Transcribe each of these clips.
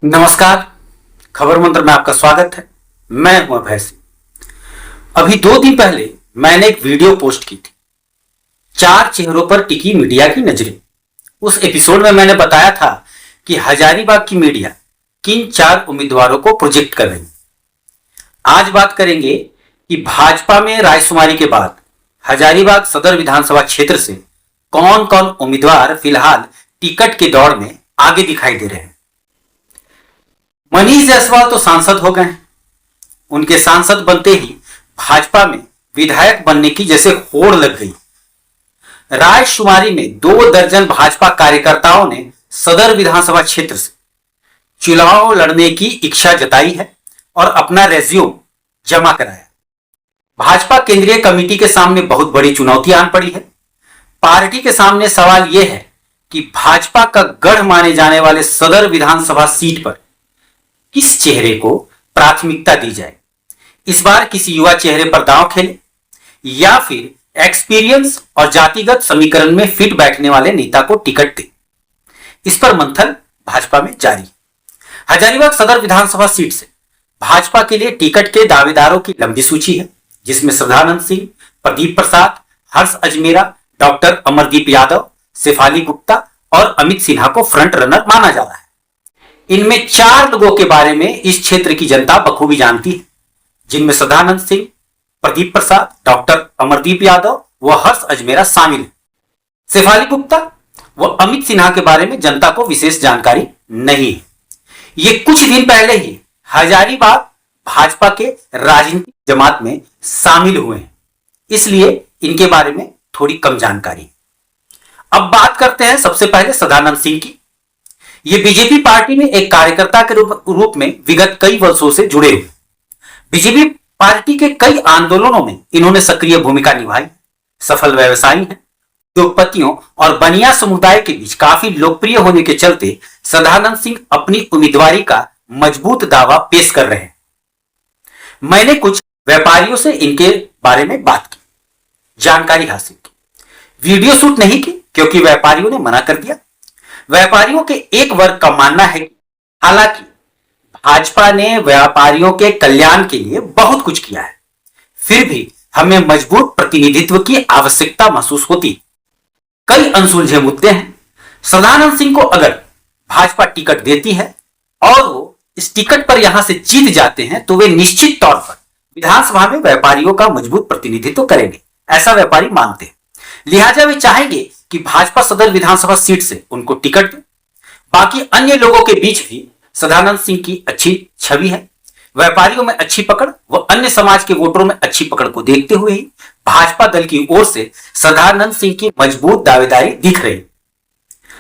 नमस्कार। खबर मंत्र में आपका स्वागत है। मैं हूं अभय सिंह। अभी 2 दिन पहले मैंने एक वीडियो पोस्ट की थी, 4 चेहरों पर टिकी मीडिया की नजरें। उस एपिसोड में मैंने बताया था कि हजारीबाग की मीडिया किन 4 उम्मीदवारों को प्रोजेक्ट कर रही है। आज बात करेंगे कि भाजपा में रायशुमारी के बाद हजारीबाग सदर विधानसभा क्षेत्र से कौन कौन उम्मीदवार फिलहाल टिकट के दौड़ में आगे दिखाई दे रहे हैं। मनीष जायसवाल तो सांसद हो गए हैं। उनके सांसद बनते ही भाजपा में विधायक बनने की जैसे होड़ लग गई। रायशुमारी में 2 दर्जन भाजपा कार्यकर्ताओं ने सदर विधानसभा क्षेत्र से चुनाव लड़ने की इच्छा जताई है और अपना रेज्यूम जमा कराया। भाजपा केंद्रीय कमेटी के सामने बहुत बड़ी चुनौती आन पड़ी है। पार्टी के सामने सवाल यह है कि भाजपा का गढ़ माने जाने वाले सदर विधानसभा सीट पर किस चेहरे को प्राथमिकता दी जाए। इस बार किसी युवा चेहरे पर दांव खेले या फिर एक्सपीरियंस और जातिगत समीकरण में फिट बैठने वाले नेता को टिकट दे। इस पर मंथन भाजपा में जारी। हजारीबाग सदर विधानसभा सीट से भाजपा के लिए टिकट के दावेदारों की लंबी सूची है, जिसमें सदानंद सिंह, प्रदीप प्रसाद, हर्ष अजमेरा, डॉक्टर अमरदीप यादव, शेफाली गुप्ता और अमित सिन्हा को फ्रंट रनर माना जा रहा है। इनमें 4 लोगों के बारे में इस क्षेत्र की जनता बखूबी जानती है, जिनमें सदानंद सिंह, प्रदीप प्रसाद, डॉक्टर अमरदीप यादव व हर्ष अजमेरा शामिल है। शेफाली गुप्ता व अमित सिन्हा के बारे में जनता को विशेष जानकारी नहीं है। ये कुछ दिन पहले ही हजारीबाग भाजपा के राजनीतिक जमात में शामिल हुए हैं, इसलिए इनके बारे में थोड़ी कम जानकारी है। अब बात करते हैं सबसे पहले सदानंद सिंह की। ये बीजेपी पार्टी में एक कार्यकर्ता के रूप में विगत कई वर्षों से जुड़े हुए। बीजेपी पार्टी के कई आंदोलनों में इन्होंने सक्रिय भूमिका निभाई। सफल व्यवसायी हैं। उद्योगपतियों और बनिया समुदाय के बीच काफी लोकप्रिय होने के चलते सदानंद सिंह अपनी उम्मीदवारी का मजबूत दावा पेश कर रहे हैं। मैंने कुछ व्यापारियों से इनके बारे में बात की, जानकारी हासिल की। वीडियो शूट नहीं की क्योंकि व्यापारियों ने मना कर दिया। व्यापारियों के एक वर्ग का मानना है कि हालांकि भाजपा ने व्यापारियों के कल्याण के लिए बहुत कुछ किया है, फिर भी हमें मजबूत प्रतिनिधित्व की आवश्यकता महसूस होती। कई अनसुलझे मुद्दे हैं। सदानंद सिंह को अगर भाजपा टिकट देती है और वो इस टिकट पर यहां से जीत जाते हैं तो वे निश्चित तौर पर विधानसभा में व्यापारियों का मजबूत प्रतिनिधित्व करेंगे, ऐसा व्यापारी मानते हैं। लिहाजा वे चाहेंगे कि भाजपा सदर विधानसभा सीट से उनको टिकट दे। बाकी अन्य लोगों के बीच भी सदानंद सिंह की अच्छी छवि है। व्यापारियों में अच्छी पकड़ व अन्य समाज के वोटरों में अच्छी पकड़ को देखते हुए ही भाजपा दल की ओर से सदानंद सिंह की मजबूत दावेदारी दिख रही।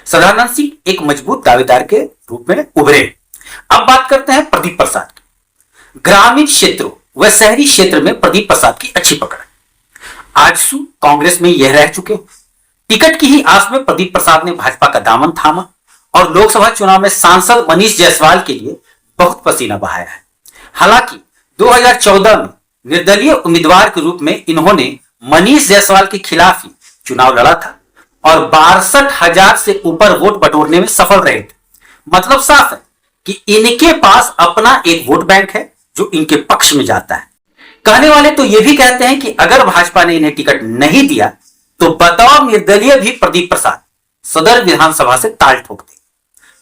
सदानंद सिंह एक मजबूत दावेदार के रूप में उभरे। अब बात करते हैं प्रदीप प्रसाद की। ग्रामीण क्षेत्रों व शहरी क्षेत्र में प्रदीप प्रसाद की अच्छी पकड़ है। आजसू कांग्रेस में यह रह चुके। टिकट की ही आस में प्रदीप प्रसाद ने भाजपा का दामन थामा और लोकसभा चुनाव में सांसद मनीष जायसवाल के लिए बहुत पसीना बहाया है। हालांकि 2014 में निर्दलीय उम्मीदवार के रूप में इन्होंने मनीष जायसवाल के खिलाफ ही चुनाव लड़ा था और 62,000 से ऊपर वोट बटोरने में सफल रहे थे। मतलब साफ है कि इनके पास अपना एक वोट बैंक है जो इनके पक्ष में जाता है। कहने वाले तो यह भी कहते हैं कि अगर भाजपा ने इन्हें टिकट नहीं दिया तो बतौर निर्दलीय भी प्रदीप प्रसाद सदर विधानसभा से ताल ठोक दे,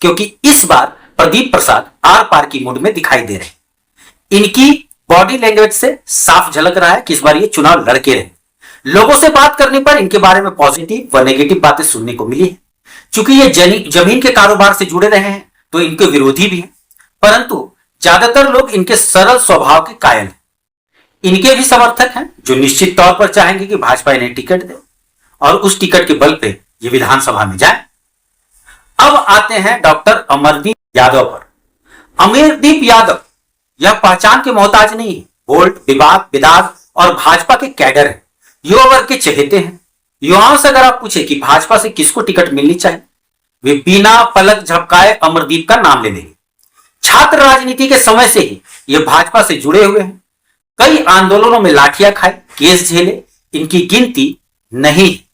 क्योंकि इस बार प्रदीप प्रसाद आर पार की मूड में दिखाई दे रहे हैं। इनकी बॉडी लैंग्वेज से साफ झलक रहा है कि इस बार ये चुनाव लड़के रहे। लोगों से बात करने पर इनके बारे में पॉजिटिव व नेगेटिव बातें सुनने को मिली है। चूंकि ये जमीन के कारोबार से जुड़े रहे हैं तो इनके विरोधी भी हैं, परंतु ज्यादातर लोग इनके सरल स्वभाव के कायल हैं। इनके भी समर्थक हैं जो निश्चित तौर पर चाहेंगे कि भाजपा इन्हें टिकट दे और उस टिकट के बल पे ये विधानसभा में जाए। अब आते हैं डॉक्टर अमरदीप यादव पर। अमरदीप यादव यह पहचान के मोहताज नहीं है। बोल्ड, विवाद, विदाग और भाजपा के कैडर है। युवा वर्ग के चहेते हैं। युवाओं से अगर आप पूछे कि भाजपा से किसको टिकट मिलनी चाहिए, वे बिना पलक झपकाए अमरदीप का नाम ले लेंगे। छात्र राजनीति के समय से ही ये भाजपा से जुड़े हुए हैं। कई आंदोलनों में लाठियां खाए, केस झेले, इनकी गिनती नहीं है।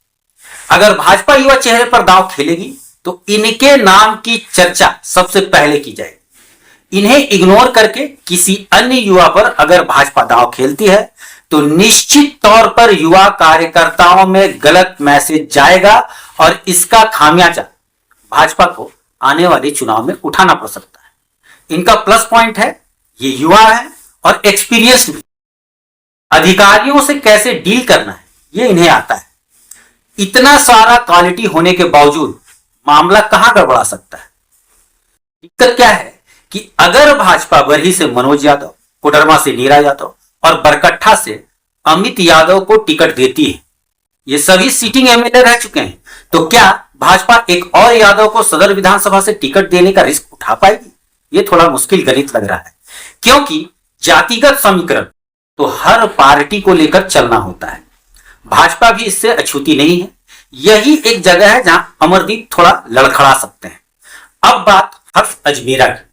अगर भाजपा युवा चेहरे पर दांव खेलेगी तो इनके नाम की चर्चा सबसे पहले की जाएगी। इन्हें इग्नोर करके किसी अन्य युवा पर अगर भाजपा दांव खेलती है तो निश्चित तौर पर युवा कार्यकर्ताओं में गलत मैसेज जाएगा और इसका खामियाजा भाजपा को आने वाले चुनाव में उठाना पड़ सकता है। इनका प्लस पॉइंट है ये युवा है और एक्सपीरियंस भी, अधिकारियों से कैसे डील करना है ये इन्हें आता है। इतना सारा क्वालिटी होने के बावजूद मामला कहां गड़बड़ा सकता है? दिक्कत क्या है कि अगर भाजपा बरही से मनोज यादव, कोडरमा से नीरा यादव और बरकट्ठा से अमित यादव को टिकट देती है, ये सभी सीटिंग एमएलए रह चुके हैं, तो क्या भाजपा एक और यादव को सदर विधानसभा से टिकट देने का रिस्क उठा पाएगी? ये थोड़ा मुश्किल गणित लग रहा है, क्योंकि जातिगत समीकरण तो हर पार्टी को लेकर चलना होता है। भाजपा भी इससे अछूती नहीं है। यही एक जगह है जहां अमरदीप थोड़ा लड़खड़ा सकते हैं। अब बात हर्ष अजमेरा की।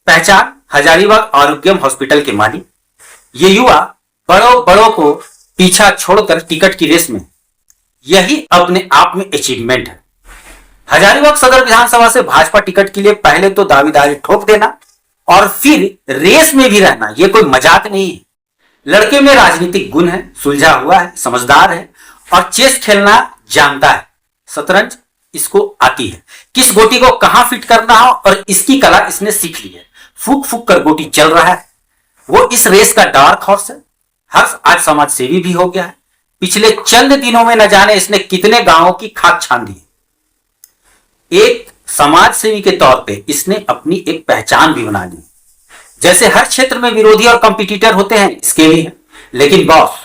पहचान हजारीबाग आरोग्यम हॉस्पिटल के मालिक, ये युवा बड़ों को पीछा छोड़कर टिकट की रेस में, यही अपने आप में अचीवमेंट है। हजारीबाग सदर विधानसभा से भाजपा टिकट के लिए पहले तो दावेदारी ठोक देना और फिर रेस में भी रहना, यह कोई मजाक नहीं है। लड़के में राजनीतिक गुण है, सुलझा हुआ है, समझदार है और चेस खेलना जानता है। शतरंज इसको आती है, किस गोटी को कहां फिट करना हो और इसकी कला इसने सीख ली है। फूक फूक कर गोटी चल रहा है। वो इस रेस का डार्क हॉर्स है। हर्ष आज समाज सेवी भी हो गया है। पिछले चंद दिनों में न जाने इसने कितने गांवों की खाक छान दी। एक समाज सेवी के तौर पे इसने अपनी एक पहचान भी बना ली। जैसे हर क्षेत्र में विरोधी और कंपटीटर होते हैं, इसके भी है, लेकिन बॉस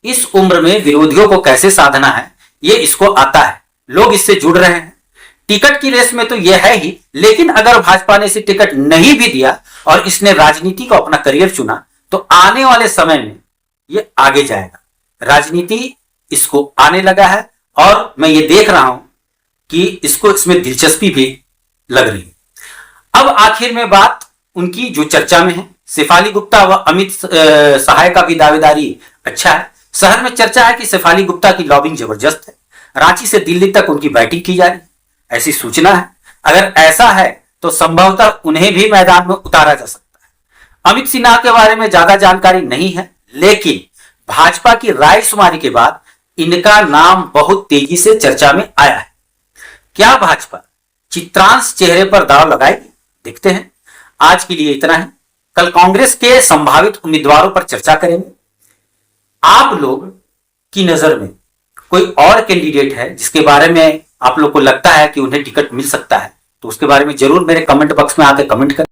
इस उम्र में विरोधियों को कैसे साधना है ये इसको आता है। लोग इससे जुड़ रहे हैं। टिकट की रेस में तो यह है ही, लेकिन अगर भाजपा ने इसे टिकट नहीं भी दिया और इसने राजनीति को अपना करियर चुना तो आने वाले समय में ये आगे जाएगा। राजनीति इसको आने लगा है और मैं ये देख रहा हूं कि इसको इसमें दिलचस्पी भी लग रही है। अब आखिर में बात उनकी जो चर्चा में है, शेफाली गुप्ता व अमित सहाय का भी दावेदारी अच्छा है। शहर में चर्चा है कि शेफाली गुप्ता की लॉबिंग जबरदस्त है। रांची से दिल्ली तक उनकी बैटिंग की जा रही है, ऐसी सूचना है। अगर ऐसा है तो संभवतः उन्हें भी मैदान में उतारा जा सकता है। अमित सिन्हा के बारे में ज्यादा जानकारी नहीं है, लेकिन भाजपा की रायशुमारी के बाद इनका नाम बहुत तेजी से चर्चा में आया है। क्या भाजपा चित्रांश चेहरे पर दांव लगाएगी? देखते हैं। आज के लिए इतना ही। कल कांग्रेस के संभावित उम्मीदवारों पर चर्चा करेंगे। आप लोग की नजर में कोई और कैंडिडेट है जिसके बारे में आप लोग को लगता है कि उन्हें टिकट मिल सकता है, तो उसके बारे में जरूर मेरे कमेंट बॉक्स में आकर कमेंट करें।